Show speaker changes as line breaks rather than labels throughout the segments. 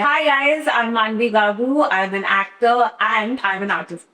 Hi guys, I'm Manvi Gabu. I'm an actor and I'm an artist.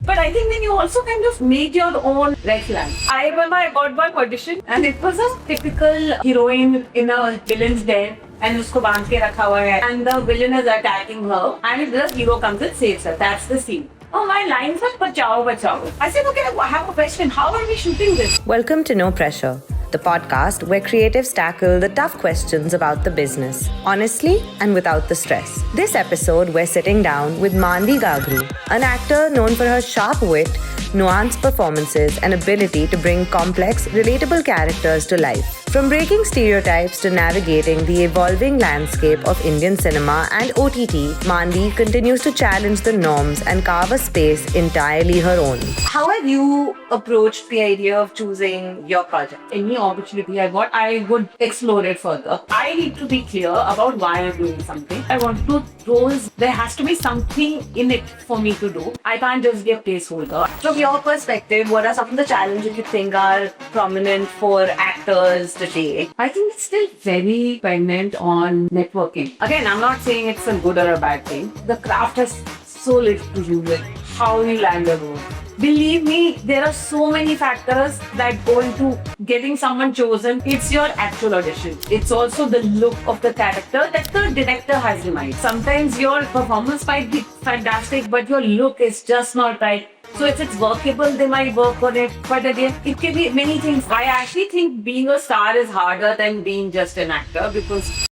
But I think then you also kind of made your own red flag. I remember I got one audition and it was a typical heroine in a villain's den and usko बांध के रखा हुआ है and the villain is attacking her and the hero comes and saves her. That's the scene. Oh, my lines are bachao, bachao. I said, okay, I have a question. How are we shooting this?
Welcome to No Pressure, the podcast where creatives tackle the tough questions about the business, honestly and without the stress. This episode, we're sitting down with Manvi Gagru, an actor known for her sharp wit, nuanced performances, and ability to bring complex, relatable characters to life. From breaking stereotypes to navigating the evolving landscape of Indian cinema and OTT, Manvi continues to challenge the norms and carve a space entirely her own. How have you approached the idea of choosing your project?
Any opportunity I got, I would explore it further. I need to be clear about why I'm doing something. I want to do roles. There has to be something in it for me to do. I can't just be a placeholder.
From your perspective, what are some of the challenges you think are prominent for actors today?
I think it's still very dependent on networking. Again, I'm not saying it's a good or a bad thing. The craft has so little to do with how you land a role. Believe me, there are so many factors that go into getting someone chosen. It's your actual audition. It's also the look of the character that the director has in mind. Sometimes your performance might be fantastic, but your look is just not right. So if it's workable, they might work on it. But again, it can be many things. I actually think being a star is harder than being just an actor because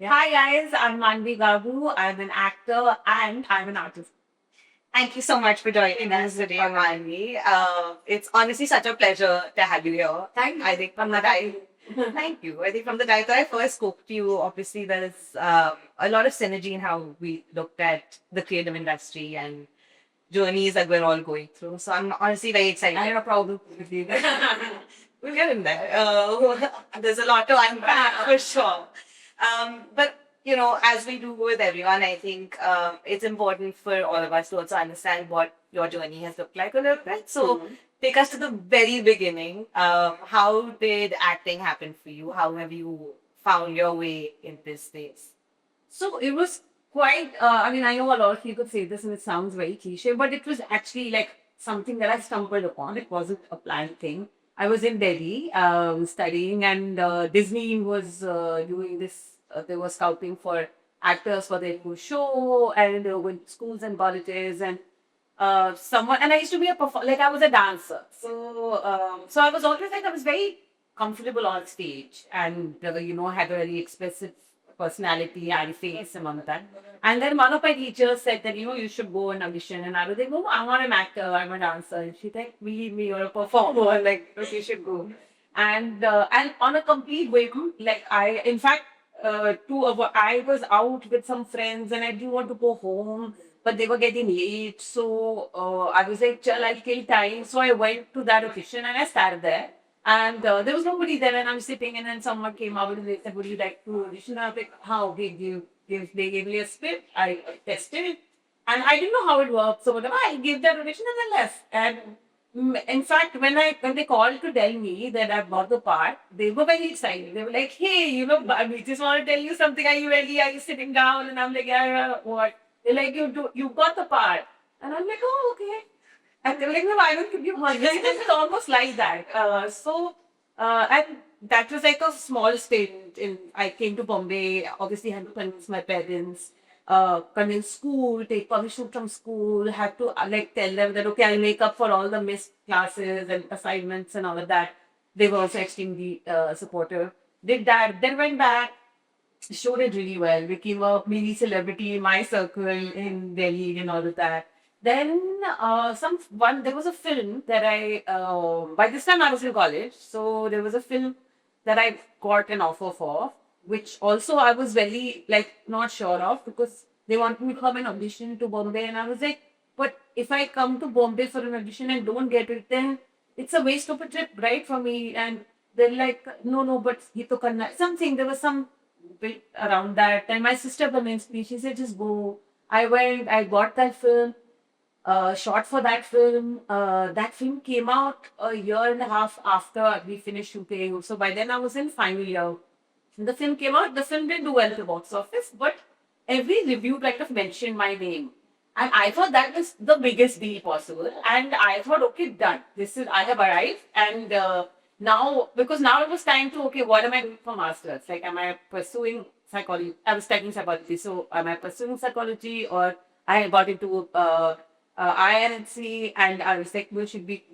Hi guys, I'm Manvi Gabu. I'm an actor and I'm an artist.
Thank you so much for joining us today, Manvi. It's honestly such a pleasure to have you here.
Thank you.
I think from the time, thank you. I think from the time that I first spoke to you, obviously there's a lot of synergy in how we looked at the creative industry and journeys that we're all going through. So I'm honestly very excited.
I have a problem with you guys.
We'll get in there. There's a lot to unpack for sure. But you know, as we do with everyone, I think it's important for all of us to also understand what your journey has looked like a little bit. So take us to the very beginning. How did acting happen for you? How have you found your way in this space?
So it was quite, I mean, I know a lot of people say this and it sounds very cliche, but it was actually like something that I stumbled upon. It wasn't a planned thing. I was in Delhi studying, and Disney was doing this, they were scouting for actors for their new show, and they went to schools and colleges, and someone, and I used to be like I was a dancer. So I was always like, I was very comfortable on stage and, had a very expressive personality and face and all of that. And then one of my teachers said that, you should go and audition. And I was like, oh, I'm not an actor, I'm a dancer. And she's like, believe me, you're a performer. Like, okay, you should go. And on a complete way, like in fact, I was out with some friends and I didn't want to go home, but they were getting late. So I was like, Chal, I'll kill time. So I went to that audition and I sat there. And there was nobody there, and I'm sitting, and then someone came out and they said, would you like to audition? I was like, how? They gave me a script, I tested it, and I didn't know how it worked. So whatever, I gave that audition and then left. And in fact, when they called to tell me that I've got the part, they were very excited. They were like, hey, we just want to tell you something. Are you ready? Are you sitting down? And I'm like, yeah, what? They're like, you got the part. And I'm like, oh, okay. And they were like, no, I will give you money. It's almost like that. And that was like a small stint. I came to Bombay, obviously had to convince my parents, convince school, take permission from school, had to tell them that, okay, I'll make up for all the missed classes and assignments and all of that. They were also extremely supportive. Did that, then went back, showed it really well, became a mini celebrity in my circle in Delhi and all of that. Then there was a film that by this time I was in college, so there was a film that I got an offer for, which also I was very not sure of because they wanted me to come and audition to Bombay, and I was like, but if I come to Bombay for an audition and don't get it, then it's a waste of a trip, right, for me. And they're like, no, but ye to karna hai." Something, there was some bit around that, and my sister convinced me. She said, just go. I went, I got that film. shot for that film. That film came out a year and a half after we finished shooting. So by then I was in final year. The film came out. The film didn't do well at the box office, but every review kind of mentioned my name. And I thought that was the biggest deal possible. And I thought, okay, done. This is, I have arrived. And now, because now it was time to, okay, what am I doing for masters? Like, am I pursuing psychology? I was studying psychology. So, am I pursuing psychology, or I got into INC, and I was like, well, should be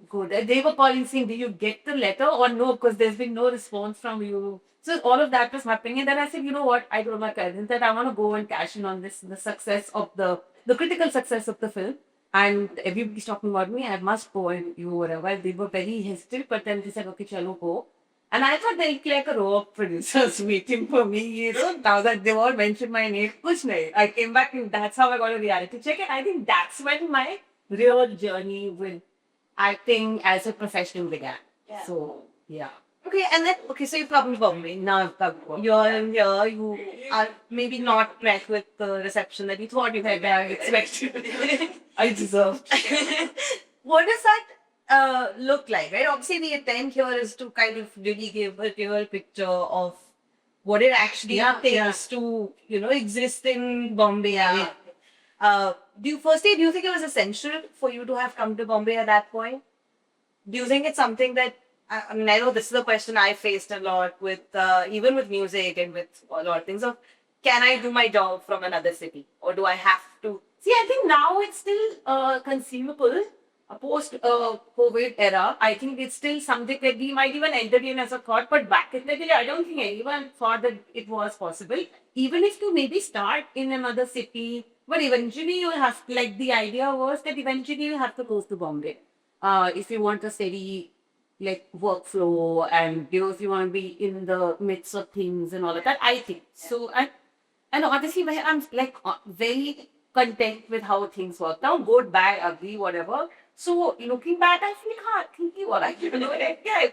good. They were calling saying, did you get the letter or no? Because there's been no response from you. So all of that was happening. And then I said, you know what? I told my parents that I want to go and cash in on this, the success of the critical success of the film. And everybody's talking about me. I must go and you whatever. They were very hesitant, but then they said, okay, chalo, go. And I thought they'll be like a row of producers waiting for me, you know. Now that they all mentioned my name, kuch nahi. I came back and that's how I got a reality check. And I think that's when my real journey with acting as a professional began.
Yeah.
So, yeah.
Okay, and then so you've come to Bombay. Now you've come to Bombay. You're in here. You are maybe not met with the reception that you thought you had expected.
I deserved.
What does that look like? Right. Obviously, the intent here is to kind of really give a real picture of what it actually takes to exist in Bombay.
Yeah.
Do you think it was essential for you to have come to Bombay at that point? Do you think it's something that I mean, I know this is a question I faced a lot with even with music and with a lot of things of, can I do my job from another city, or do I have to?
See, I think now it's still consumable. Post COVID era, I think it's still something that we might even entertain as a thought. But back in the day, I don't think anyone thought that it was possible. Even if to maybe start in another city, but eventually you'll have, like, the idea was that eventually you'll have to go to Bombay. If you want a steady, like, workflow, and if you want to be in the midst of things and all of that, I think so. And honestly, I'm like very content with how things work now, good, bad, ugly, whatever. So looking back, I feel like, thinking what I can do. Like, yeah,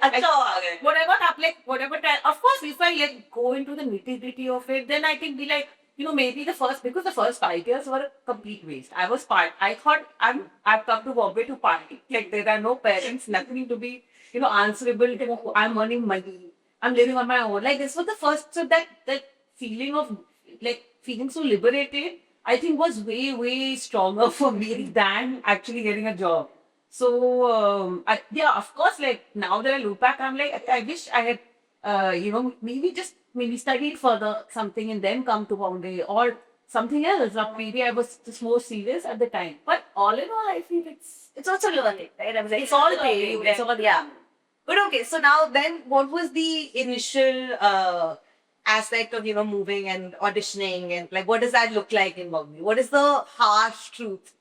whatever like whatever time. Of course, if I like go into the nitty gritty of it, then I can be like, maybe because the first 5 years were a complete waste. I thought I've come to Bombay to party. Like, there are no parents, nothing to be, answerable to. I'm earning money. I'm living on my own. Like, this was the first, so that feeling of, like, feeling so liberated, I think was way, way stronger for me than actually getting a job. So, yeah, of course, like, now that I look back, I'm like, I wish I had, maybe studied further something and then come to Bombay, or something else. Or maybe I was just more serious at the time. But all in all, I feel
It's also learning, right? I was like,
it's all learning.
It's all, yeah. But okay, so now then, what was the initial aspect of moving and auditioning, and like, what does that look like in Bombay? What is the harsh truth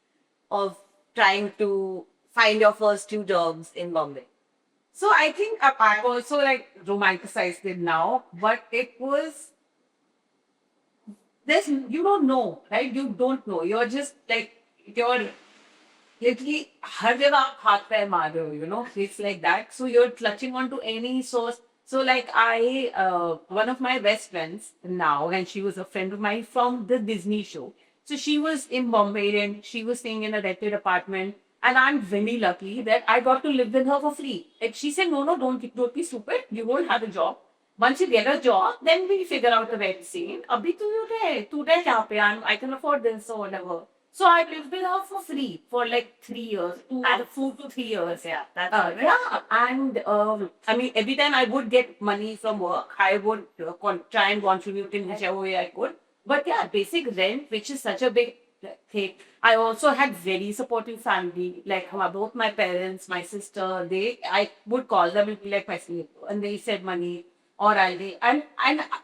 of trying to find your first two jobs in Bombay?
So I think I've also like romanticized it now, but it was you don't know, right? You don't know. You're just like you're literally हर जगह आप हाथ पैर मार रहे हो, it's like that. So you're clutching onto any source. So like one of my best friends now, and she was a friend of mine from the Disney show. So she was in Bombay and she was staying in a rented apartment. And I'm very lucky that I got to live with her for free. And she said, no, don't be stupid. You won't have a job. Once you get a job, then we figure out the rent scene. Abhi tu reh yahan pe, I can afford this or whatever. So I lived with her for free for like 3 years, 2 to 3 years.
Yeah, that's
yeah. And I mean, every time I would get money from work, I would try and contribute in whichever way I could. But yeah, basic rent, which is such a big thing. I also had very supportive family, like both my parents, my sister. I would call them and be like, and they said money. Or I'll be, and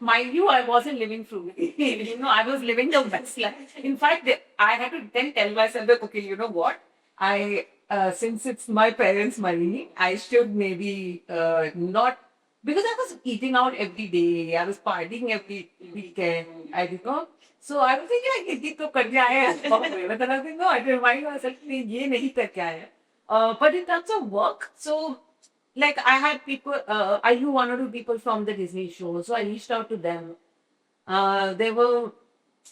mind you, I wasn't living frugally. I was living the best life. In fact, I had to then tell myself that, okay, you know what? Since it's my parents' money, I should maybe not, because I was eating out every day. I was partying every weekend. So I was thinking, ये तो करके आए हैं. But then I was thinking, no, I remind myself, ये नहीं करके आए हैं. But in terms of work, so like I had people, I knew 1 or 2 people from the Disney show, so I reached out to them. They were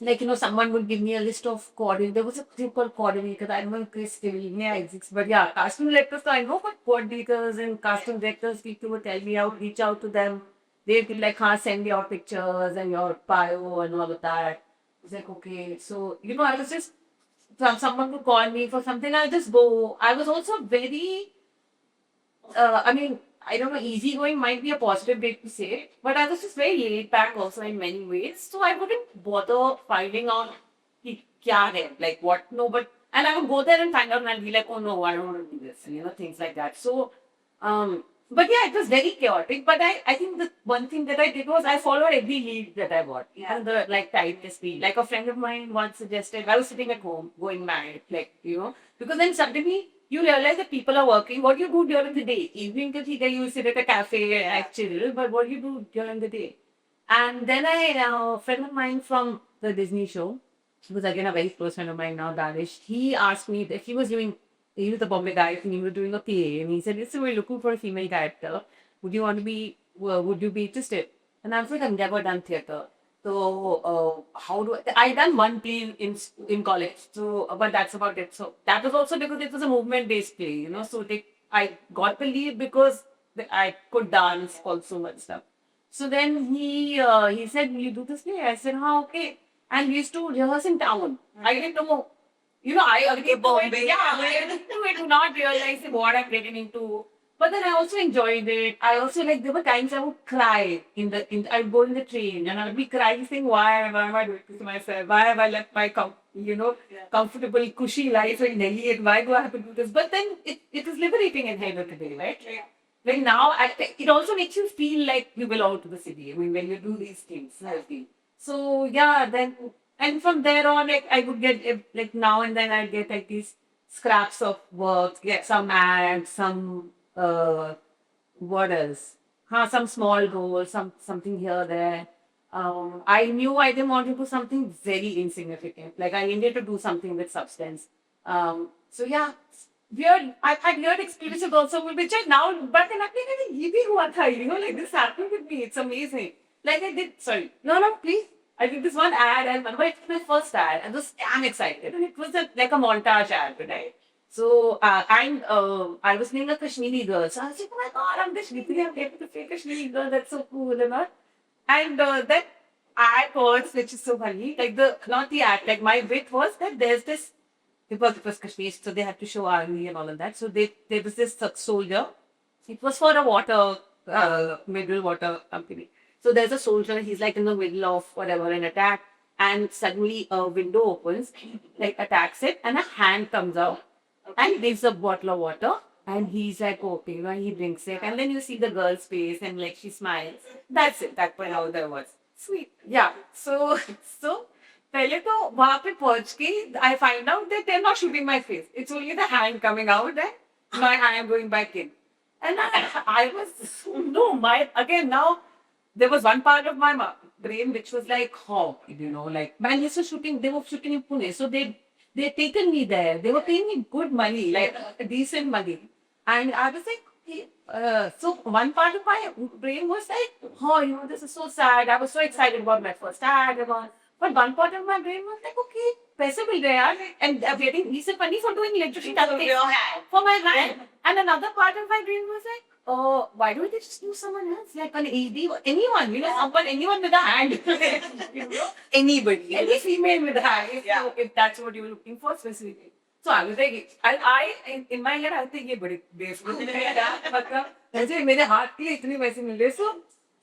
like, someone would give me a list of coordinators. There was a thing called coordinators. I don't know if they still exist, but yeah, casting directors, so I know, but coordinators and casting directors, people would tell me out, reach out to them. They'd be like, send your pictures and your bio and all of that. It's like, okay. So, I was just, someone would call me for something, I'll just go. I was also very I mean, I don't know, easygoing might be a positive way to say it, but I was just very laid back also in many ways. So I wouldn't bother finding out ki kya hai, like what, no, and I would go there and find out and I'll be like, oh no, I don't want to do this, and things like that. So, but yeah, it was very chaotic. But I think the one thing that I did was I followed every lead that I got. Yeah. And the like tightest lead. Like a friend of mine once suggested, I was sitting at home going mad, like, because then suddenly you realize that people are working. What do you do during the day? Evening to tea, you sit at a cafe and chill, but what do you do during the day? And then a friend of mine from the Disney show, who's again a very close friend of mine now, Danish, he asked me if he was doing, he was the Bombay guy, and he was doing a PA, and he said, listen, we're looking for a female character. Would you want to be, would you be interested? And I was like, I've never done theatre. So how do I done one play in college, so but that's about it. So that was also because it was a movement based play, So I got the lead because I could dance also and stuff. So then he said, "Will you do this play?" I said, "Huh, okay." And we used to rehearse in town. I didn't know, I agreed to it. Yeah, I agreed to it to not realize what I'm getting into. But then I also enjoyed it. I also like there were times I would cry I'd go in the train and I'd be crying saying why am I doing this to myself? Why have I left my comfortable, cushy life in Delhi and why do I have to do this? But then it is liberating at the end of the day, right? Like now it also makes you feel like you belong to the city. I mean when you do these things, I feel. So yeah, then and from there on, like I would get like now and then I'd get like these scraps of work, get some ads, some what else? Some small role, something here there. I knew I didn't want to do something very insignificant. Like I needed to do something with substance. So yeah, weird. I've had weird experiences also, which I now, but then I think ये भी हुआ था, like this happened with me. It's amazing. Like I did, sorry, no, please. I did this one ad and it was my first ad and was damn excited. And it was like a montage ad, right? So, I was playing a Kashmiri girl. So I was like, oh my god, I'm Kashmiri. I'm able to play Kashmiri girl. That's so cool, And that ad was, which is so funny, like not the ad, like my bit was that there's this, because it was Kashmir, so they had to show army and all of that. So there was this soldier. It was for a mineral water company. So there's a soldier, he's like in the middle of whatever, an attack, and suddenly a window opens, like attacks it, and a hand comes out and gives a bottle of water. And he's like, okay, he drinks it. And then you see the girl's face and like she smiles. That's it. That's how there was. Sweet. Yeah. So, so पहले तो वहाँ पे पहुँच के I find out that they're not shooting my face. It's only the hand coming out and my hand going back in. And I was, no, again, now, there was one part of my brain which was like, oh, like, man, they were shooting in Pune. So they taken me there. They were paying me good money, like decent money. And I was like, okay. So one part of my brain was like, oh, this is so sad. I was so excited about my first ad and all. But one part of my brain was like, okay, paise mil rahe yaar, and I'm getting decent money for doing electricity for my hand. And another part of my brain was like, oh, why don't they just use someone else, like an AD, anyone, anyone with a hand, anybody, any female with a hand, if that's what you're looking for specifically. So I was like, in my head, I think ये बड़े बेवकूफ हैं मतलब ऐसे मेरे हाथ के लिए इतने पैसे मिल रहे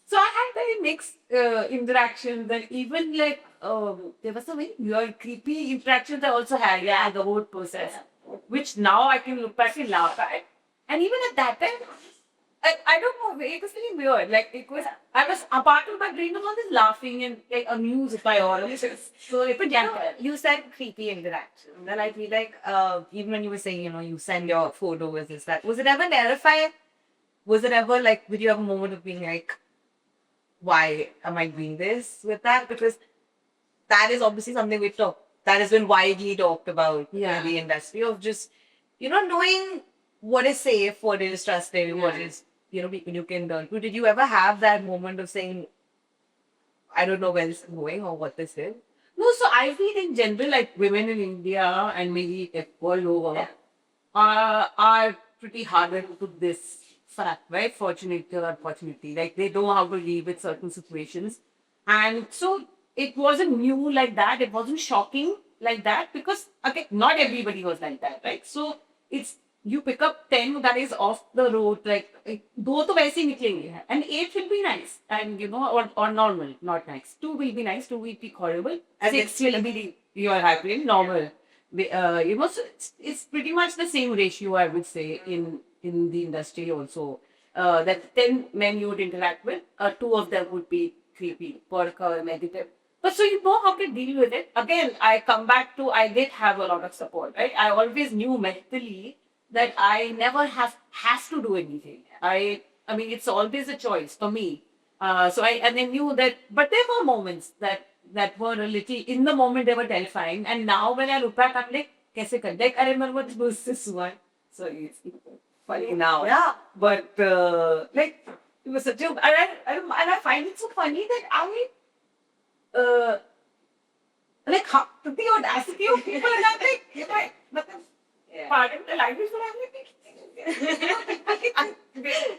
so I had very mixed interactions and even like there was some very weird, creepy interactions I also had the whole process, which now I can look back and laugh at. And even at that time, I don't know, it was really weird. Like it was, I was a part of my brain was always laughing and like amused by all of this. So it was
You said creepy interaction. Then I feel like even when you were saying, you send your photos, is that was it ever terrifying? Was it ever like, would you have a moment of being like, why am I doing this with that? Because that is obviously something that has been widely talked about in the industry of just, knowing what is safe, what is trusted, what is, people you can turn to. Did you ever have that moment of saying, I don't know where this is going or what this is?
No, so I feel in general, like women in India and maybe world over are pretty harder to this fact, right? Fortunately or unfortunately. Like they know how to deal with certain situations. And so it wasn't new like that. It wasn't shocking like that because, okay, not everybody was like that, right? So it's you pick up 10 that is off the road, like दो तो वैसे ही निकलेंगे and 8 will be nice and or normal, not nice. 2 will be nice, 2 will be horrible, and 6 will be your happy normal. So it's pretty much the same ratio, I would say, in the industry also. That 10 men you would interact with, 2 of them would be creepy, or negative. But so you know how to deal with it. Again, I come back to I did have a lot of support, right? I always knew mentally that I never has to do anything. I mean it's always a choice for me. So I knew that, but there were moments that were a little in the moment they were terrifying, and now when I look back, I'm like, कैसे कर like I remember this one. So it's funny now.
Yeah.
But like it was such a and I find it so funny that I uh, like how the audacity of people and I'm like, pardon the language, but I'm like,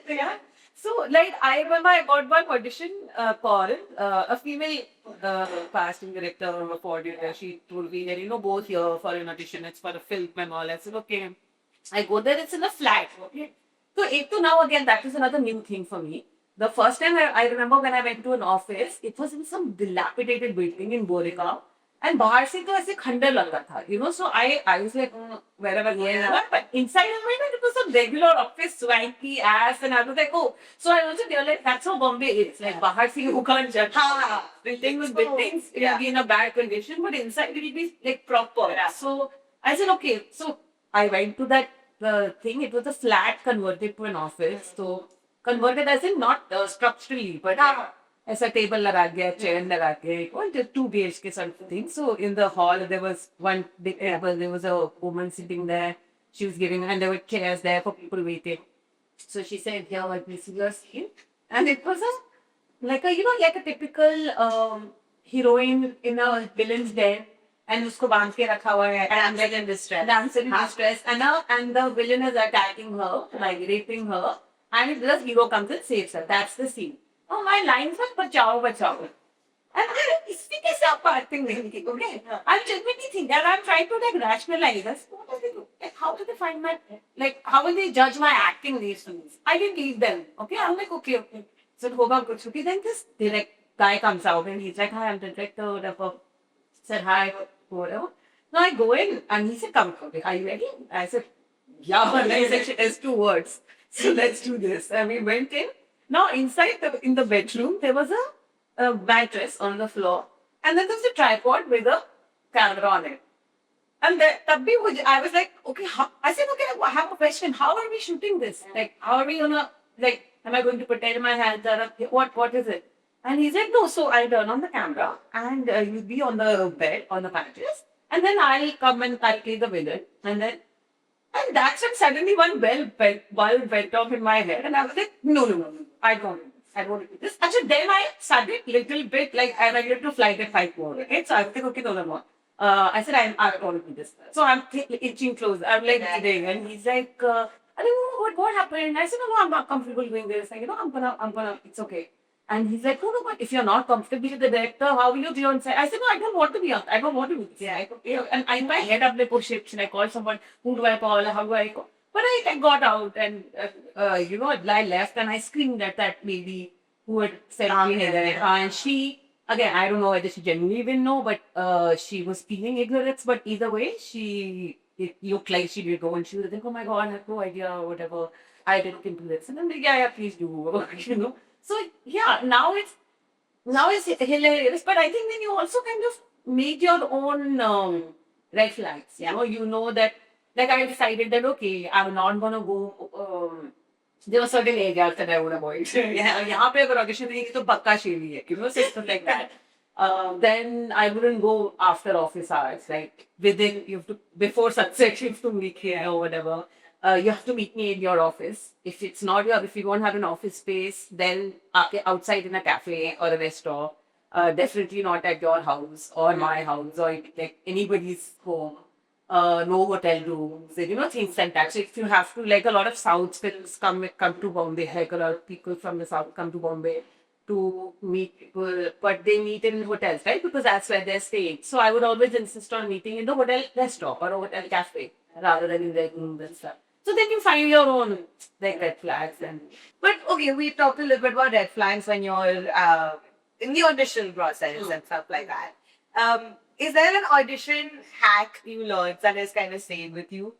yeah. So, like, I remember I got one audition call, a female casting director or a coordinator. She told me that, both here for an audition, it's for a film and all. I said, okay. I go there, it's in a flat. Okay. So, now again, that is another new thing for me. The first time I remember when I went to an office, it was in some dilapidated building in Borika. And बाहर से तो ऐसे खंडर लग रहा था, so I was like, wherever going, but inside of it, it was a regular office, swanky ass, and I was like, oh, so I also realized that's how Bombay is. Like, बाहर से you can't judge. Building with buildings, it will be in a bad condition, but inside it will be like proper. So I said, okay, so I went to that thing. It was a flat converted to an office. So converted as in not structurally, but ऐसा table लगा दिया chair लगा के 2 BHK sort of thing. So in the hall there was one big table, there was a woman sitting there, she was giving, and there were chairs there for people waiting. So she said, here what this is your scene, and it was like a typical heroine in a villain's den, and उसको बांध के रखा हुआ है,
Damsel in distress.
Damsel in distress, and the villain is attacking her, like raping her, and the hero comes and saves her. That's the scene. Oh, my lines were bachao, bachao. And I'm like, इसमें कैसे आप acting नहीं okay? I'm genuinely thinking, and I'm trying to like rationalize this. What do they do? Like, how do they find my, like, how will they judge my acting these things? I didn't leave them, okay? I'm like, okay. So होगा कुछ, okay? Then this direct guy comes out and he's like, hi, I'm the director, whatever. Said hi, whatever. Now I go in and he said, come, okay, are you ready? I said, yeah, but I said, it's 2 words. So let's do this. And we went in. Now, inside in the bedroom, there was a mattress on the floor, and then there was a tripod with a camera on it. And I was like, okay, I said, okay, I have a question. How are we shooting this? Like, how are we gonna, like, am I going to pretend my hands are up? What is it? And he said, no. So I'll turn on the camera, and you'll be on the bed, on the mattress, and then I'll come and I'll play the villain, and that's when suddenly one bulb went off in my head, and I was like, no, I don't want to do this. Actually, then I started little bit like I wanted to fly that 5 more. Okay, so I was like, okay, no more. I said, I don't want to do this. So I'm inching closer. I'm like reading, and he's like, I don't know what happened. I said, no, I'm not comfortable doing this. Like, I'm gonna, it's okay. And he's like, no, but if you're not comfortable with the director, how will you be on set? I said, no, I don't want to be on. I don't want to do this. And in my head, I'm like, oh shit, should I call someone? Who do I call? How do I call? But I got out and, I left and I screamed at that lady who had sent me here. And she, again, I don't know whether she genuinely even know, but she was feeling ignorance. But either way, it looked like she did go and she was like, oh my God, I have no idea or whatever. I didn't into this. And I'm like, yeah, please do, So yeah, now it's hilarious, but I think then you also kind of make your own red flags. You know that, like I decided that okay, I'm not gonna go. There were certain areas that I would avoid. यहाँ पे अगर audition देंगे तो पक्का शेरी है, system like that. Then I wouldn't go after office hours. Like you have to before sunset, you have to meet here or whatever. You have to meet me in your office. If you don't have an office space, then outside in a cafe or a restaurant. Definitely not at your house or my house or like anybody's home. No hotel rooms, and, things like that. So if you have to, like a lot of South films come to Bombay, like a lot of people from the South come to Bombay to meet people, but they meet in hotels, right? Because that's where they're staying. So I would always insist on meeting in the hotel restaurant or a hotel cafe rather than in the rooms and stuff. So then you find your own like red flags and.
But okay, we talked a little bit about red flags when you're in the audition process and stuff like that. Is there an audition hack you learned that has kind of stayed with you?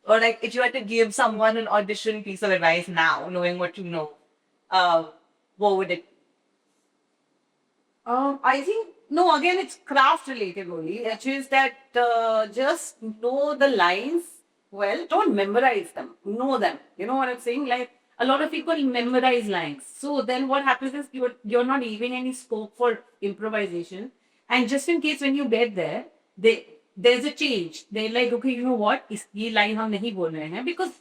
Or like if you had to give someone an audition piece of advice now, knowing what you know, what would it be?
I think no. Again, it's craft related only, which is that just know the lines well. Don't memorize them. Know them. You know what I'm saying? Like a lot of people memorize lines. So then what happens is you're not leaving any scope for improvisation. And just in case when you get there, there's a change. They're like, okay, you know what? ये line हम नहीं बोल रहे हैं because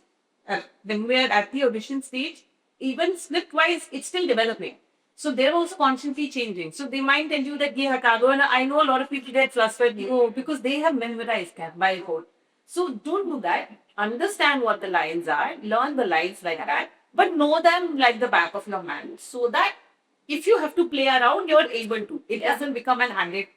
when we're at the audition stage, even script wise, it's still developing. So they're also constantly changing. So they might tell you that ye hata do, and I know a lot of people get flustered because they have memorized by code. So don't do that. Understand what the lines are, learn the lines like that, but know them like the back of your hand, so that if you have to play around, you're able to. It doesn't become an handed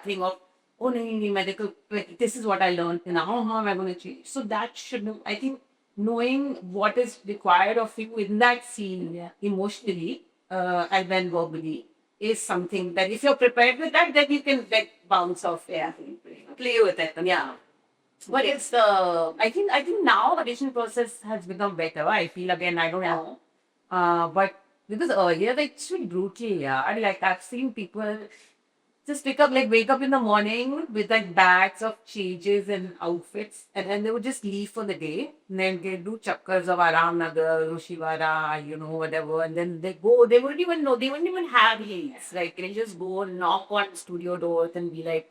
thing of oh no, medical. This is what I learned. Now how am I going to change? So that should I think knowing what is required of you in that scene emotionally and then verbally is something that if you're prepared with that, then you can like bounce off, play with it, But it's I think now audition process has become better. I feel again I don't know, but because earlier like it's really brutal, I like I've seen people just wake up in the morning with like bags of changes and outfits, and then they would just leave for the day. And then they do chakkars of Aram Nagar, Roshivara, whatever. And then they go, they wouldn't even know, they wouldn't even have leads. Like, they just go knock on studio doors and be like,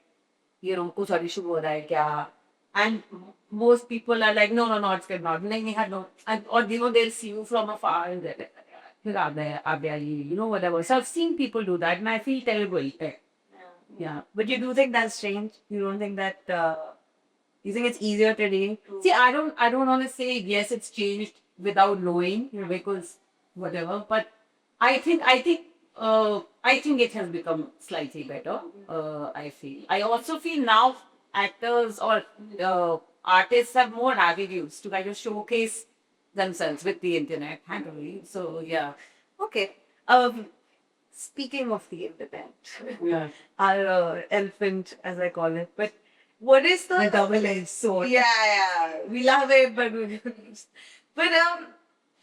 कुछ audition हो रहा है क्या? And most people are like, no, it's good, not. नहीं, no. And, or, they'll see you from afar and they're like, फिर आ गए, whatever. So I've seen people do that and I feel terrible. Yeah,
But you do think that's changed? You don't think that you think it's easier today?
see, I don't want to say yes, it's changed without knowing, because whatever. But I think it has become slightly better. I feel. I also feel now actors or artists have more avenues to kind of showcase themselves with the internet, handily. So yeah.
Okay. Speaking of the internet,
Yeah.
our elephant, as I call it, but what is the
double-edged sword.
Yeah, we love it, but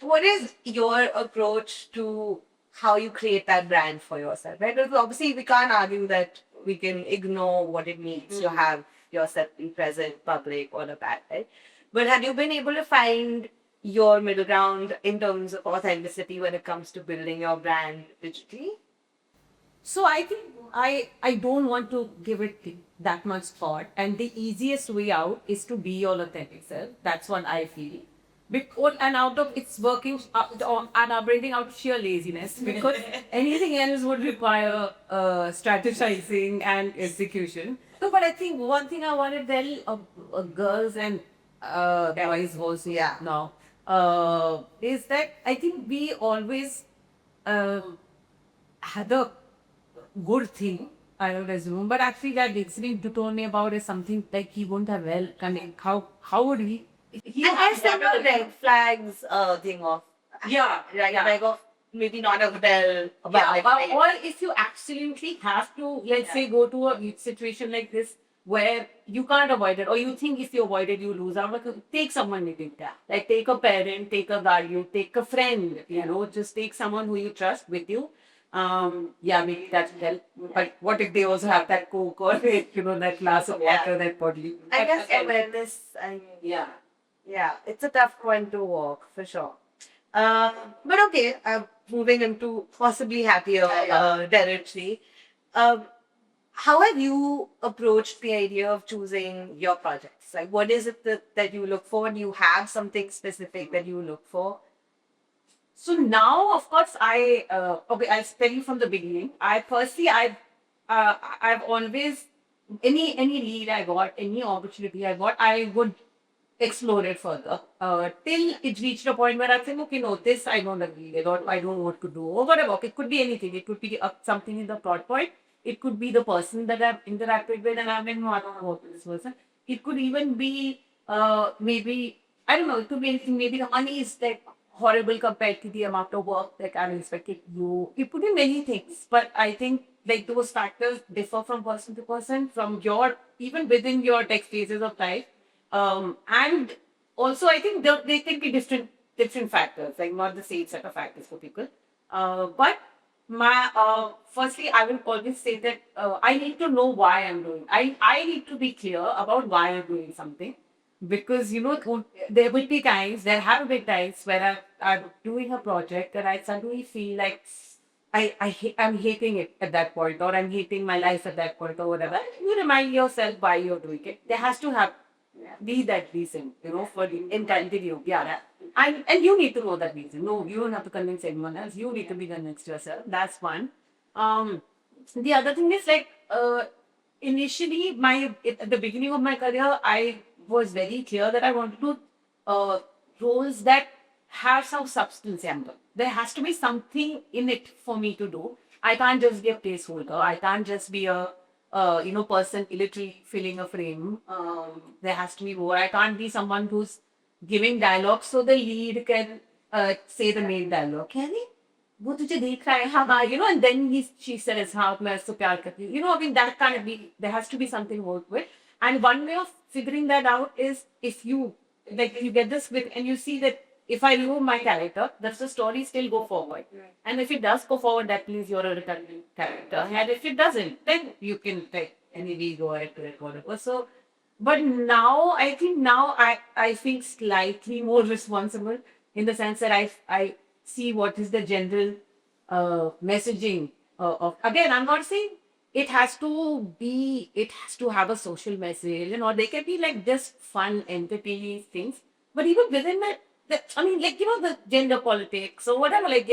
what is your approach to how you create that brand for yourself? Right? Because obviously, we can't argue that we can ignore what it means to have yourself be present, public, all of that, right? But have you been able to find your middle ground in terms of authenticity when it comes to building your brand digitally?
So I think I don't want to give it that much thought, and the easiest way out is to be your authentic self. That's what I feel. Because and out of it's working and operating out of sheer laziness, because anything else would require strategizing and execution. So, but I think one thing I want to tell girls and boys also now is that I think we always had a good thing, I would assume, but actually that incident you told me about is something like he wouldn't have how would he?
I said the red flags thing of like of maybe not a hotel, but
Or if you absolutely have to, let's say, go to a situation like this where you can't avoid it, or you think if you avoid it, you lose out. Like, take someone with you. Like, take a parent, take a guardian, take a friend, just take someone who you trust with you. Maybe that will help. But what if they also have that Coke or, that glass of water, that bottle?
I guess awareness, yeah, it's a tough one to walk for sure. But okay, moving into possibly happier territory. How have you approached the idea of choosing your projects? Like, what is it that you look for? Do you have something specific that you look for?
So now, of course, okay. I'll tell you from the beginning. I personally, I've always any lead I got, any opportunity I got, I would explore it further till it reached a point where I think, okay, no, this I don't agree with, or I don't know what to do, or whatever. It could be anything. It could be something in the plot point. It could be the person that I've interacted with, and I'm like, no, I don't know about this person. It could even be maybe I don't know. It could be anything. Maybe the money is like horrible compared to the amount of work that I'm expecting you. It could be many things, but I think like those factors differ from person to person, from your even within your tech phases of life. And also, I think they can be different factors, like not the same set of factors for people. But my firstly, I will always say that I need to know why I'm doing. I need to be clear about why I'm doing something, because there will be times, there have been times where I'm doing a project and I suddenly feel like I'm hating it at that point, or I'm hating my life at that point, or whatever. You remind yourself why you're doing it. There has to have be that reason, for the intended you. Yeah. And you need to know that reason. No, you don't have to convince anyone else. You need to be convinced yourself. That's one. Um, the other thing is like initially at the beginning of my career, I was very clear that I wanted to roles that have some substance in them. There has to be something in it for me to do. I can't just be a placeholder. I can't just be a person literally filling a frame. There has to be more. I can't be someone who's giving dialogue so the lead can say the main dialogue. Can he? वो तुझे देख रहा है हाँ and then she says हाँ मैं उससे प्यार करती हूँ I mean that can't be, there has to be something work with, and one way of figuring that out is if you you get this with and you see that if I remove my character, does the story still go forward? Right. And if it does go forward, that means you're a returning character. And if it doesn't, then you can take any go ahead to it, whatever. So, but now I think I feel slightly more responsible in the sense that I see what is the general messaging of. Again, I'm not saying it has to have a social message, or they can be like just fun, entertaining things. But even within that, I mean, like, the gender politics or whatever, like,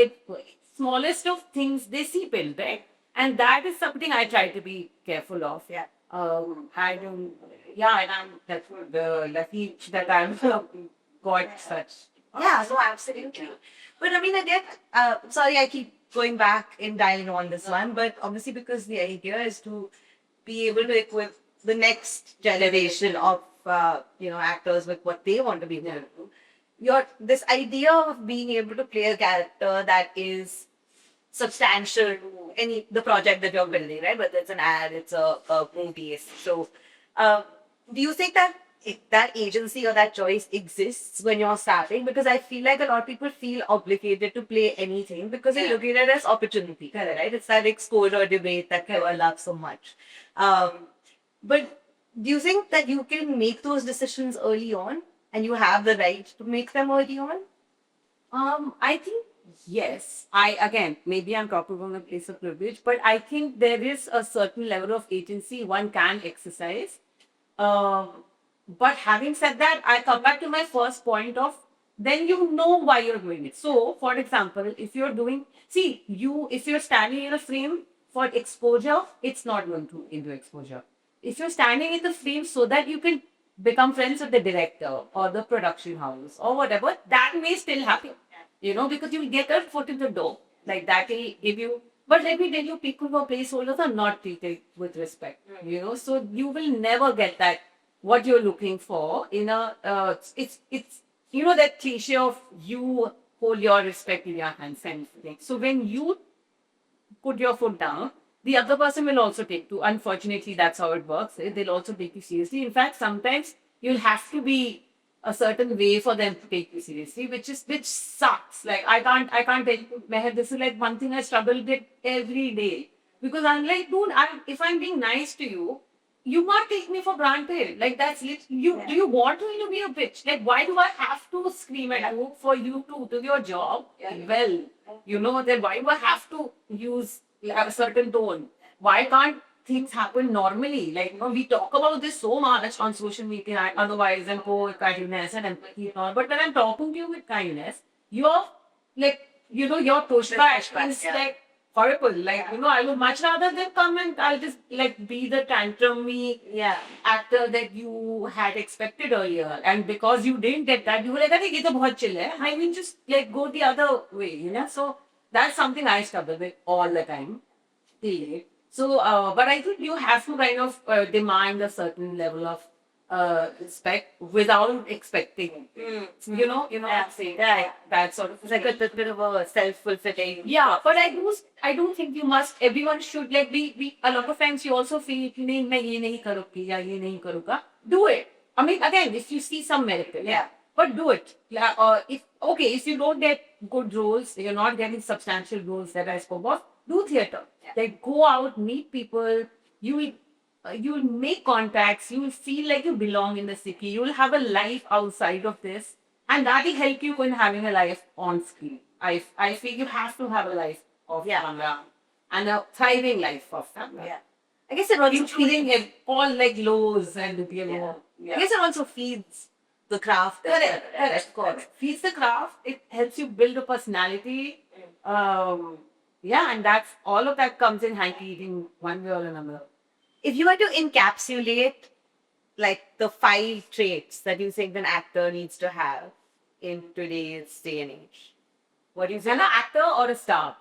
smallest of things, they seep in, right? And that is something I try to be careful of. Yeah. I don't, yeah, and that's what the lucky that I'm got such.
Yeah, no, absolutely. But I mean, again, sorry, I keep going back in dialing on this one, but obviously because the idea is to be able to equip the next generation of actors with what they want to be able to do. This idea of being able to play a character that is substantial to the project that you're building, right? Whether it's an ad, it's a movie. So, do you think that that agency or that choice exists when you're starting? Because I feel like a lot of people feel obligated to play anything because they look at it as opportunity, right? It's that exposure debate that people love so much. But do you think that you can make those decisions early on and you have the right to make them early on?
I think yes. Again, maybe I'm talking from a place of privilege, but I think there is a certain level of agency one can exercise. But having said that, I come back to my first point of then you know why you're doing it. So, for example, if you're doing, if you're standing in a frame for exposure, it's not going to into exposure. If you're standing in the frame so that you can become friends with the director or the production house or whatever, that may still happen, because you will get a foot in the door. Like that will give you, but let me tell you, people who are placeholders are not treated with respect, so you will never get that, what you're looking for in a, it's, that cliche of you hold your respect in your hands and thing. So when you put your foot down, the other person will also take to. Unfortunately, that's how it works. They'll also take you seriously. In fact, sometimes you'll have to be a certain way for them to take you seriously, which sucks. Like I can't tell you, Meher, this is like one thing I struggle with every day. Because I'm like, dude, if I'm being nice to you, you can't take me for granted. Like that's you. Do you want to be a bitch? Like why do I have to scream at you for you to do your job? Well, then why do I have to use a certain tone? Why can't things happen normally? Like we talk about this so much on social media, otherwise and kindness and empathy and all. But when I'm talking to you with kindness, you're like your pushback
pushback,
is
yeah.
like horrible. Like, I would much rather than come and I'll just like be the tantrumy
Yeah.
actor that you had expected earlier. And because you didn't get that, you were like, I think it's a bahut chill hai. I mean, just like go the other way. So that's something I struggle with all the time. Yeah. So, but I think you have to kind of demand a certain level of respect without expecting. You know what I'm saying?
Yeah.
That sort of
It's like a bit of a self-fulfilling.
yeah, but I don't think you must. Everyone should like be. A lot of times you also feel नहीं मैं ये नहीं करूँगी या ये नहीं करूँगा. Do it. I mean, again, if you see some merit, in it,
Yeah.
but do it. If you don't get good roles, you're not getting substantial roles that I spoke of. Do theater.
Yeah.
Like go out, meet people. You will make contacts. You will feel like you belong in the city. You will have a life outside of this, and that will help you in having a life on screen. I feel you have to have a life of camera and a thriving life of camera.
Yeah. I guess it also
Including all like lows and
I guess it also feeds the craft.
Correct, of course. Feeds the craft. It helps you build a personality. And that's all of that comes in handy in one way or another.
If you were to encapsulate like the 5 traits that you think an actor needs to have in today's day and age, what do you
Is an
say?
actor or a star?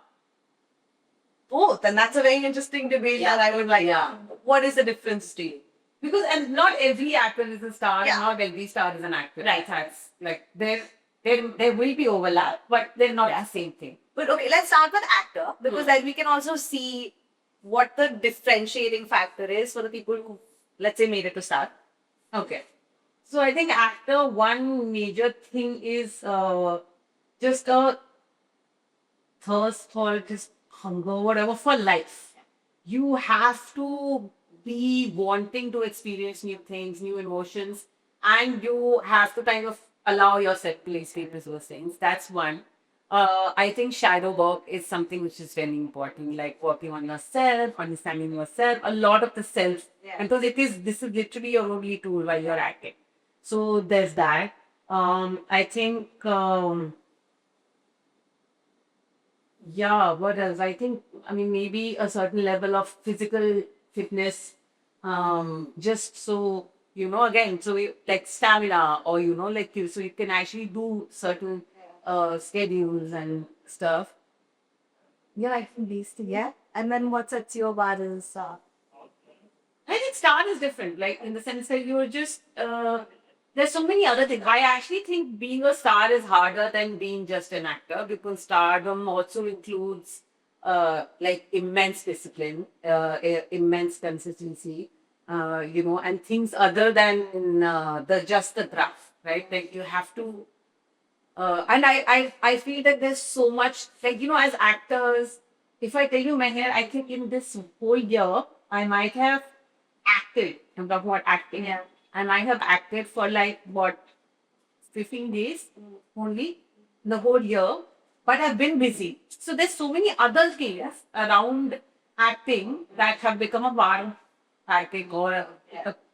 Both, and that's a very interesting debate that I would like.
Yeah.
What is the difference to you?
Because and not every actor is a star,
Yeah.
and not every star is an actor.
Right.
That's like there will be overlap, but they're not the same thing.
But okay, let's start with actor because then we can also see what the differentiating factor is for the people who, let's say, made it to start.
Okay. So I think actor, one major thing is just a thirst or just hunger, whatever, for life. You have to be wanting to experience new things, new emotions, and you have to kind of allow yourself to experience those things. That's one. I think shadow work is something which is very important, like working on yourself, understanding yourself, a lot of the self.
Yeah.
And because this is literally your only tool while you're acting. So there's that. I think, what else? I mean, maybe a certain level of physical fitness, just so, again, so like stamina or, so you can actually do certain schedules and stuff. Yeah, I think these things.
Yeah. And then what sets you apart is
I think star is different, like in the sense that you're just there's so many other things. I actually think being a star is harder than being just an actor because stardom also includes like immense discipline, immense consistency, and things other than the craft, right? Like you have to. And I feel that there's so much, like, as actors, if I tell you, Meher, I think in this whole year, I might have acted. I'm talking about acting.
Yeah.
And I have acted for like, 15 days only, the whole year. But I've been busy. So there's so many other things around acting that have become a part of acting or a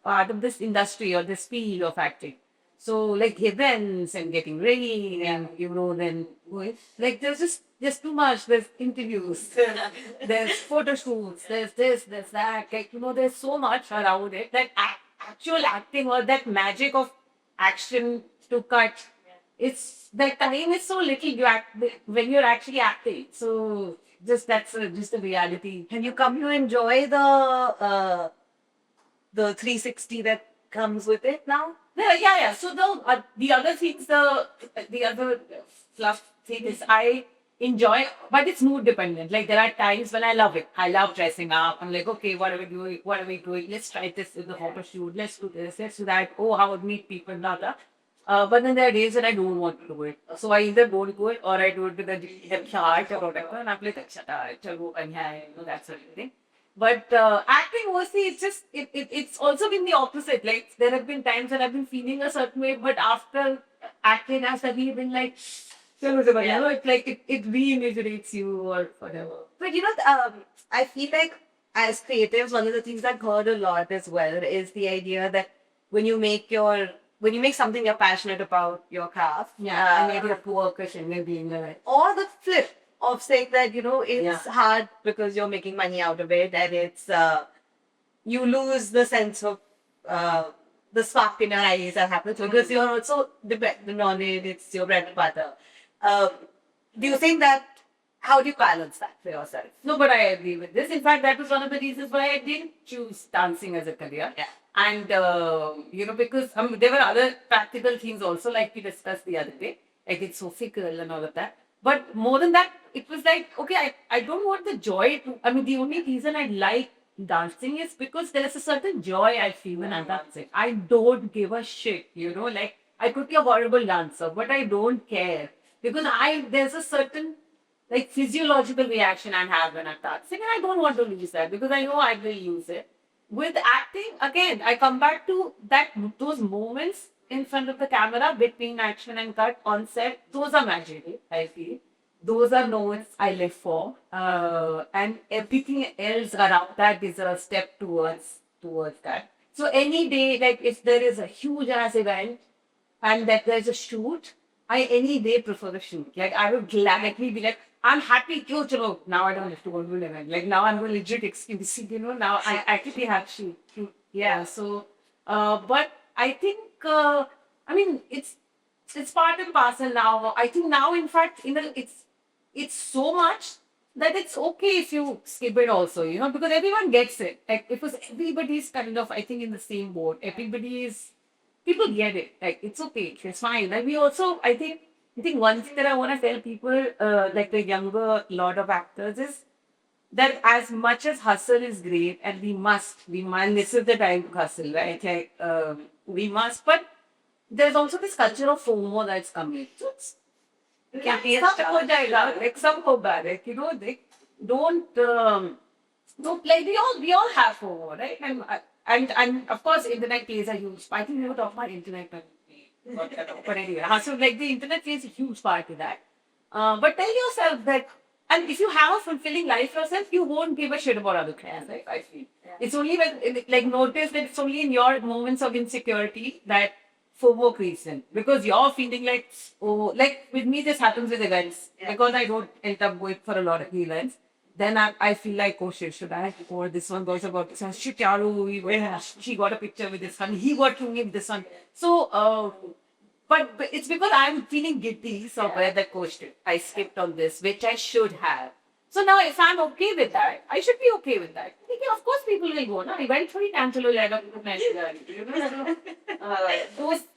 part of this industry or this field of acting. So like events and getting ready and then like there's too much. There's interviews, there's photo shoots, there's this, there's that. Like there's so much around it that actual acting or that magic of action to cut. It's the time is so little you act when you're actually acting. So that's just a reality.
have you come to enjoy the 360 that comes with it now?
Yeah. So the other things, the other fluff thing is I enjoy, but it's mood dependent. Like there are times when I love it. I love dressing up. I'm like, okay, what are we doing? What are we doing? Let's try this with the photo shoot. Let's do this. Let's do that. Oh, how would meet people? Blah blah. But then there are days that I don't want to do it. So I either don't do it or I do it with a heart or whatever. And I'm like, chalo, that sort of thing. But acting mostly, it's also been the opposite. Like there have been times when I've been feeling a certain way, but after acting, I've suddenly been like, it's like it reinvigorates you or whatever.
But I feel like as creatives, one of the things I've heard a lot as well is the idea that when you make your when you make something you're passionate about, your craft,
Yeah, and maybe a poor cushion, maybe in the
or the flip of saying that it's hard because you're making money out of it, and it's you lose the sense of uh, the spark in your eyes that happens because you're also dependent on it. It's your bread and butter. Um, do you think that? How do you balance that for yourself?
No, but I agree with this. In fact, that was one of the reasons why I didn't choose dancing as a career.
Yeah.
And, because there were other practical things also, like we discussed the other day, like it's so fickle and all of that. But more than that, it was like, okay, I don't want the joy to, the only reason I like dancing is because there's a certain joy I feel when I'm dancing. I don't give a shit, like I could be a horrible dancer, but I don't care because there's a certain like physiological reaction I have when I'm dancing, and I don't want to lose that because I know I will use it. With acting, again, I come back to those moments in front of the camera between action and cut on set. Those are magical, I feel. Those are moments I live for, and everything else around that is a step towards that. So any day, like if there is a huge ass event and that there's a shoot, I any day prefer the shoot. Like I would gladly be like, I'm happy, kyo chalo. Now I don't have to go to an event. Like now I'm going to legit excuse, now I actually have shoot. Yeah, so, but I think, it's part and parcel now. I think now, in fact, it's so much that it's okay if you skip it also, because everyone gets it. Like, because everybody's kind of, I think, in the same boat. People get it. Like, it's okay. It's fine. Like, we also, I think one thing that I want to tell people, like the younger lot of actors, is that as much as hustle is great, and this is the time to hustle, right? Like, we must, but there's also this culture of FOMO that's coming. So सब हो जाएगा, like सब होगा, like they don't like we all have FOMO, right? And of course internet plays a huge. I think we were talking about internet, but anyway, so like the internet plays a huge part in that. But tell yourself that, and if you have a fulfilling life yourself, you won't give a shit about other things. Right? I feel it's only when like notice that it's only in your moments of insecurity that FOMO creeps in, because you're feeling like, oh, like with me this happens with events because I don't end up going for a lot of events. Then I feel like, oh shit, should I? Or this one goes about this one. Shit, she got a picture with this one. He got to me with this one. So, but it's because I'm feeling guilty somewhere that, oh shit, I skipped on this, which I should have. So now, if I'm okay with that, I should be okay with that. Okay, of course, people will go. No, eventually, cancel those.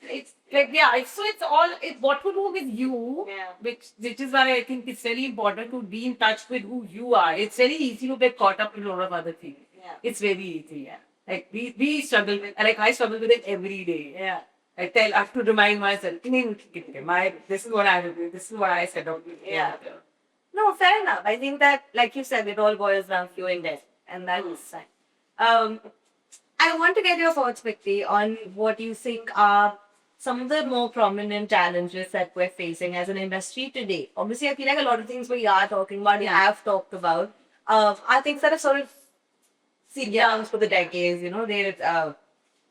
It's like So it's all. What to do with you, which is why I think it's very important to be in touch with who you are. It's very easy to get caught up in a lot of other things.
Yeah.
It's very easy. Yeah. Like we struggle with. Like I struggle with it every day.
Yeah.
I have to remind myself. This is what I do. This is what I said.
Yeah. No, fair enough. I think that, like you said, it all boils down to you and death, and that's fine. I want to get your thoughts quickly on what you think are some of the more prominent challenges that we're facing as an industry today. Obviously, I feel like a lot of things we are talking about, we have talked about, are things that have sort of seen down for the decades.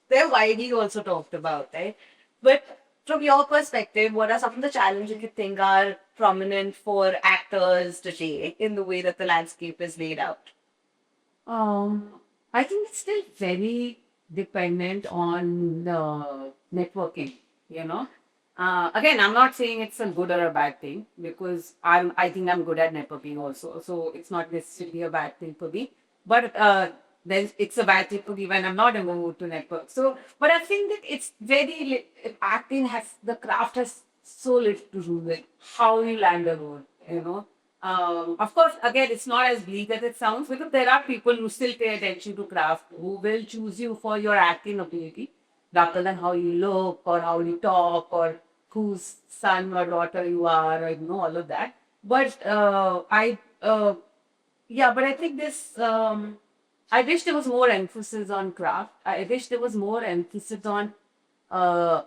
They're widely also talked about, right? But from your perspective, what are some of the challenges you think are prominent for actors today in the way that the landscape is laid out?
I think it's still very dependent on the networking, Again, I'm not saying it's a good or a bad thing, because I think I'm good at networking also. So it's not necessarily a bad thing for me. But then it's a bad thing for me when I'm not in the mood to network. So, but I think that it's acting the craft has so little to do with how you land a role, Of course, again, it's not as bleak as it sounds, because there are people who still pay attention to craft, who will choose you for your acting ability rather than how you look or how you talk or whose son or daughter you are, or all of that. But but I think I wish there was more emphasis on craft. I wish there was more emphasis on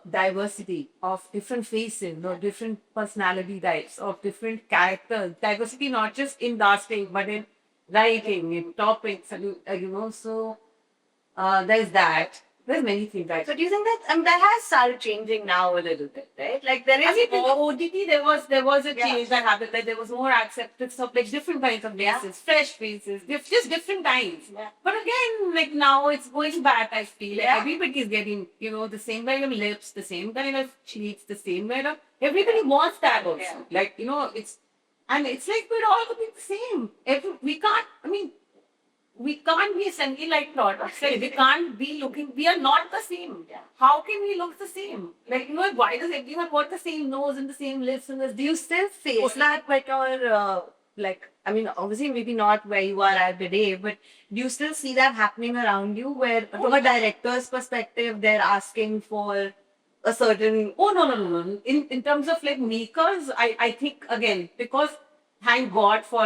diversity of different faces or different personality types, of different characters. Diversity not just in casting, but in writing, in topics, So there's that. There's many things.
So do you think that has started changing now a little bit, right? Like there is
I mean, in
more.
OTT, there was a
Yeah.
change that happened. Like there was more acceptance of like different kinds of faces, fresh faces, just different kinds.
Yeah.
But again, like now it's going back. I feel like
Yeah.
everybody's getting, the same kind of lips, the same kind of cheeks, the same kind of. Everybody wants that also.
Yeah.
Like it's like we're all looking the same. We can't. I mean, we can't be assembly like products. Like, we can't be looking, we are not the same.
Yeah.
How can we look the same? Like, why does everyone want the same nose and the same lips and the
Do you still face that when you're I mean, obviously maybe not where you are at today, but do you still see that happening around you where from a director's perspective they're asking for a certain
Oh no. In terms of like makers, I think again, because thank God for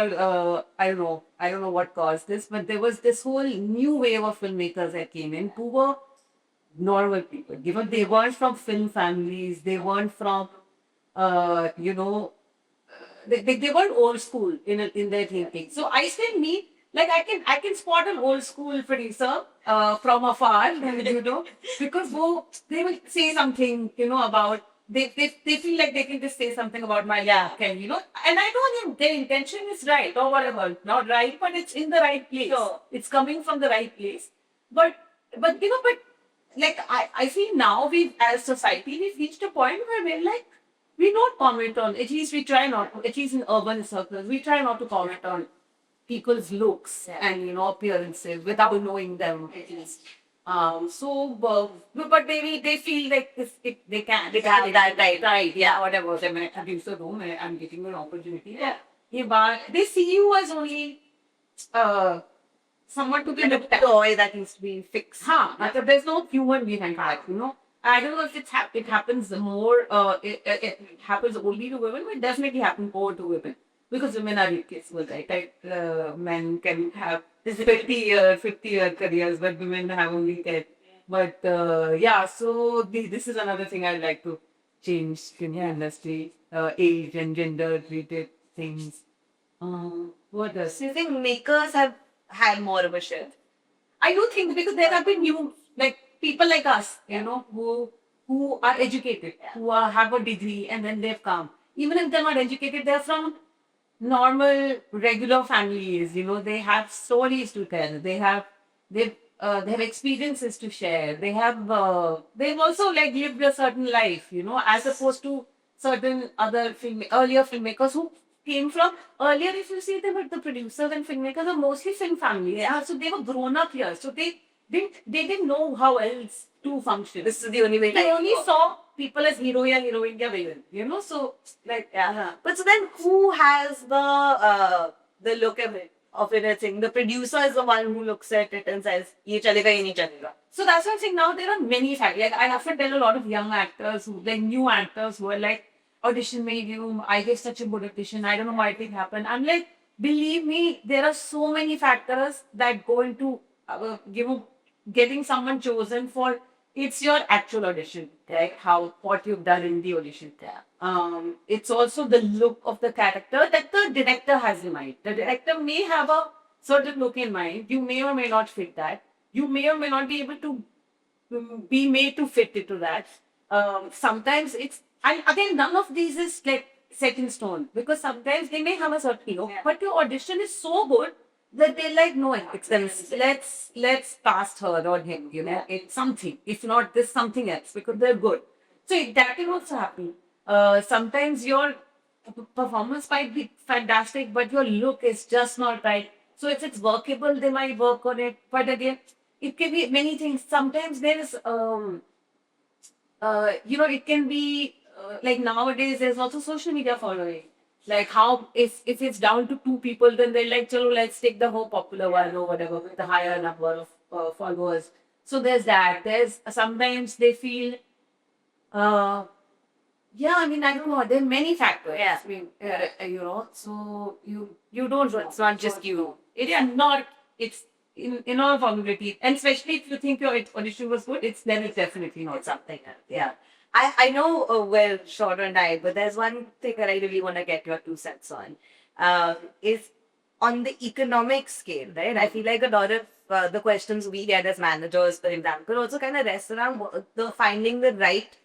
I don't know what caused this, but there was this whole new wave of filmmakers that came in who were normal people. They weren't from film families, they weren't from they weren't old school in their thinking. So I still meet like I can spot an old school producer from afar, because they will say something, about they feel like they can just say something about my look, and and I know their intention is right or whatever, not right, but it's in the right place.
Sure.
It's coming from the right place. But like I feel now we as society we've reached a point where we're like we don't comment on, at least we try not to, at least in urban circles, we try not to comment on people's looks and appearances without knowing them at least. But maybe they feel like they can
have that right.
yeah, whatever. I'm an producer room, I'm getting an opportunity. Yeah, but they see you as only someone to be
Like a
looked at.
toy that needs to be fixed.
There's no human behind that. I don't know if it happens more, it happens only to women, but it definitely happens more to women. Because women are replaceable, right? Like, men can have this 50-year careers, but women have only 10. But so this is another thing I'd like to change in the industry, age and gender related things. What else?
So you think makers have had more of a shift?
I do think because there have been new, like people like us, who are educated, who have a degree, and then they've come. Even if they're not educated, they're from normal, regular families. They have stories to tell. They have experiences to share. They've also like lived a certain life. As opposed to certain other earlier filmmakers who came from earlier. If you see them, the producers and filmmakers are mostly film families. Yeah, so they were grown up here. So they didn't know how else to function.
This is the only way.
They only saw people as hero ya heroine ya villain. So like
But so then, who has the look of it? I think the producer is the one who looks at it and says, "Ye chalega, ye nahi chalega."
So that's what I'm saying. Now there are many factors. Like I often tell a lot of young actors, new actors who are like, audition medium, I gave such a good audition, I don't know why it didn't happen. I'm like, believe me, there are so many factors that go into getting someone chosen for. It's your actual audition, right? What you've done in the audition. It's also the look of the character that the director has in mind. The director may have a certain look in mind. You may or may not fit that. You may or may not be able to be made to fit into that. Sometimes and again, none of these is like set in stone, because sometimes they may have a certain look, but your audition is so good that they're like, no, let's cast her or him, it's something. If not this, something else, because they're good. So that can also happen. Sometimes your performance might be fantastic, but your look is just not right. So if it's workable, they might work on it. But again, it can be many things. Sometimes there is, it can be like nowadays there's also social media following. Like how if it's down to 2 people, then they're like, chalo, let's take the whole popular one or whatever with the higher number of followers. So there's that. There's sometimes they feel, I mean, I don't know. There are many factors.
Yeah.
I mean, so you don't. It's not just you. It's not. It's in all probability, and especially if you think your audition was good, it's definitely not something else.
Yeah. I know, well, Short and I, but there's one thing that I really want to get your 2 cents on. Is on the economic scale, right? I feel like a lot of the questions we get as managers, for example, also kind of rests around the finding the right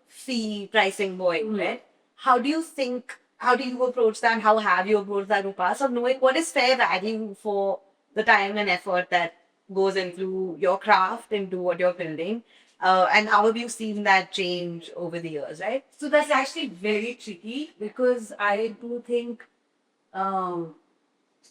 fee pricing point, right? How do you think, how do you approach that? How have you approached that in the past of knowing what is fair value for the time and effort that goes into your craft, into what you're building? And how have you seen that change over the years, right?
So that's actually very tricky because I do think um,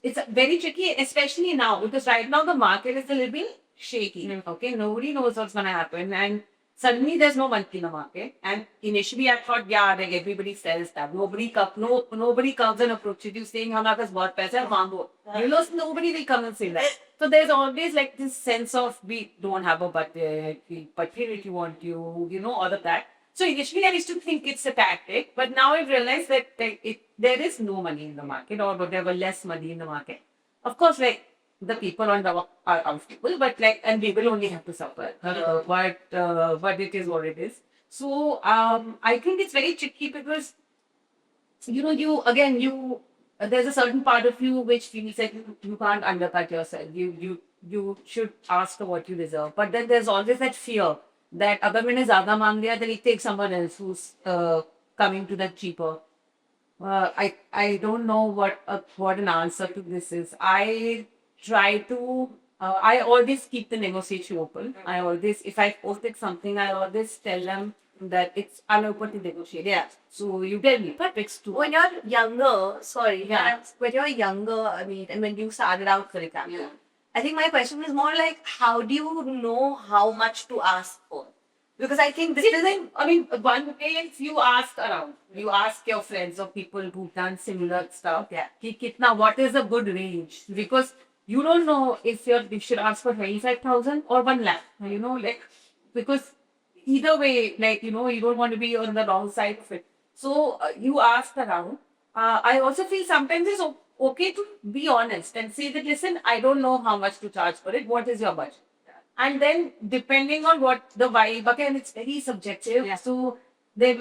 it's very tricky, especially now, because right now the market is a little bit shaky. Okay, nobody knows what's gonna happen, and suddenly there's no money in the market. And initially I thought, yeah, like everybody sells that. Nobody comes and approaches you saying, "Hamaरे पास बहुत पैसा है, मांगो." You know, nobody will come and say that. So there's always like this sense of we don't have a budget, we budget if you want you know, all of that. So initially I used to think it's a tactic, but now I've realized that there is no money in the market or whatever, less money in the market. Of course, like the people on the are comfortable, but like, and we will only have to suffer. But it is what it is. So I think it's very tricky because you know, there's a certain part of you which feels like you can't undercut yourself. You should ask for what you deserve. But then there's always that fear that अगर मैंने ज़्यादा मांग लिया, then it takes someone else who's coming to that cheaper. I don't know what an answer to this is. I try to I always keep the negotiation open. I always, if I posted something, I always tell them that it's unopen to negotiate.
Yeah.
So you tell me, fix to.
When you're younger, sorry,
Yeah.
when you're younger, I mean, and when you started out, for example,
Yeah.
I think my question is more like, how do you know how much to ask for? Because I think this isn't.
I mean, one way is you ask around. You ask your friends or people who've done similar stuff.
Yeah.
Ki kitna, what is a good range? Because you don't know if you should ask for 25,000 or 1 lakh. You know, like, because either way, like, you know, you don't want to be on the wrong side of it. So you ask around. I also feel sometimes it's okay to be honest and say that, listen, I don't know how much to charge for it. What is your budget? And then depending on what the vibe, again, it's very subjective.
Yeah.
So there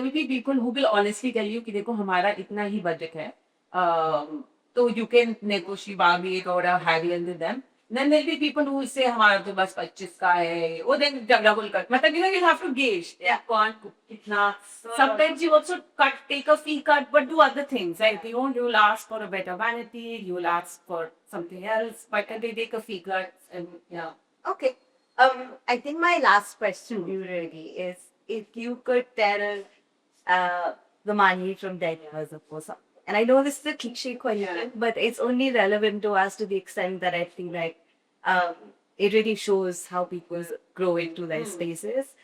will be people who will honestly tell you कि देखो हमारा इतना ही budget है. So you can negotiate, bargain or have with them. Then there'll be people who will say हमारा तो बस 25 का है. Oh, then झगड़ा बोल कर. मतलब you know, you'll have to gauge.
Yeah.
कौन कितना. Sometimes you also take a fee cut, but do other things. Like you'll ask for a better vanity, you'll ask for something else, but then they take a fee cut and yeah.
Okay. I think my last question to you really is if you could tell the Mani from 10 years ago, and I know this is a cliche question, but it's only relevant to us to the extent that I feel like it really shows how people grow into their spaces.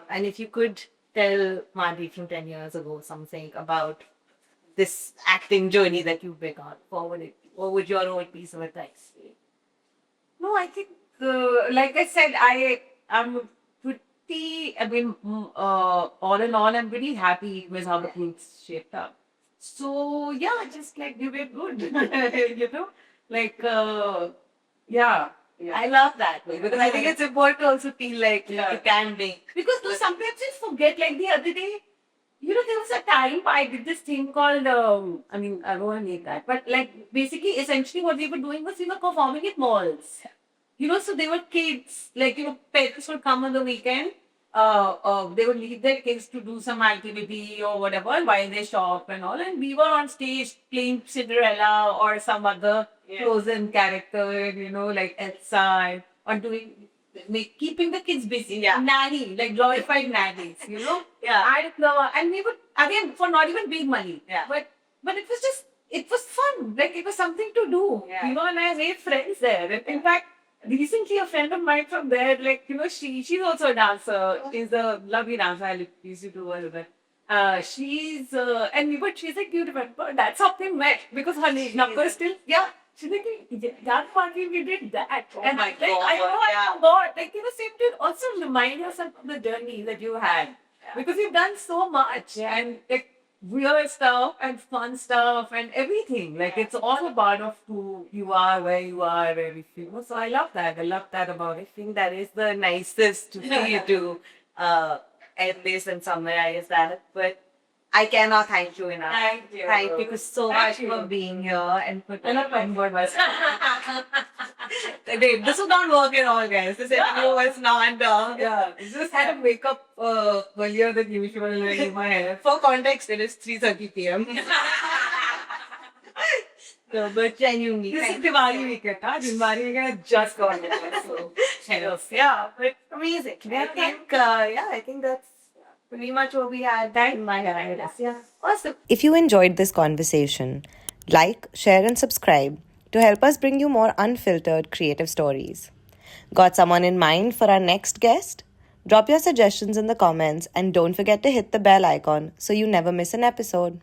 And if you could tell Mani from 10 years ago something about this acting journey that you've begun, what would your own piece of advice be?
No, I think, like I said, I'm pretty, I mean, all in all, I'm pretty happy with how the things shaped up. So, yeah, just like you were good, you know, like, yeah.
I love that way because I think it's important to also feel like you can be.
Because though sometimes you forget, like the other day, you know, there was a time I did this thing called, I mean, I don't want to make that, but like basically, essentially what we were doing was we were performing at malls. You know, so they were kids, like, you know, parents would come on the weekend, they would leave their kids to do some activity or whatever while they shop and all, and we were on stage playing Cinderella or some other Frozen character, you know, like Elsa, or keeping the kids busy. Nanny, like glorified nannies, you know. And we would, again, for not even big money. But it was fun. Like it was something to do. You know, and I made friends there. And in fact, recently a friend of mine from there, like, you know, she's also a dancer. She's a lovely dancer. I used to do her. But she's like beautiful. But that's how they met because her number is still She's like, that party we did that.
Oh my God.
I forgot. Like, you know, same to also remind yourself of the journey that you had. Because you've done so much and like weird stuff and fun stuff and everything. Like it's all a part of who you are, where you are, everything. So I love that. I love that about it.
I think that is the nicest way to end this and summarize that. But I cannot thank you enough.
Thank you.
Thank you so
Thank
much
you.
for being here and for
And a comfort was.
Wait, this will not work at all, guys. This interview was not.
Yeah, just had a wake up earlier than usual in my hair.
For context, it is 3:30 p.m. So, but genuinely,
This is
thank you.
Diwali weekend, huh? Diwali weekend just gone over. So,
Yeah, but amazing. I think that's pretty much what we had in my head. Yeah, awesome.
If you enjoyed this conversation, like, share, and subscribe to help us bring you more unfiltered creative stories. Got someone in mind for our next guest? Drop your suggestions in the comments and don't forget to hit the bell icon so you never miss an episode.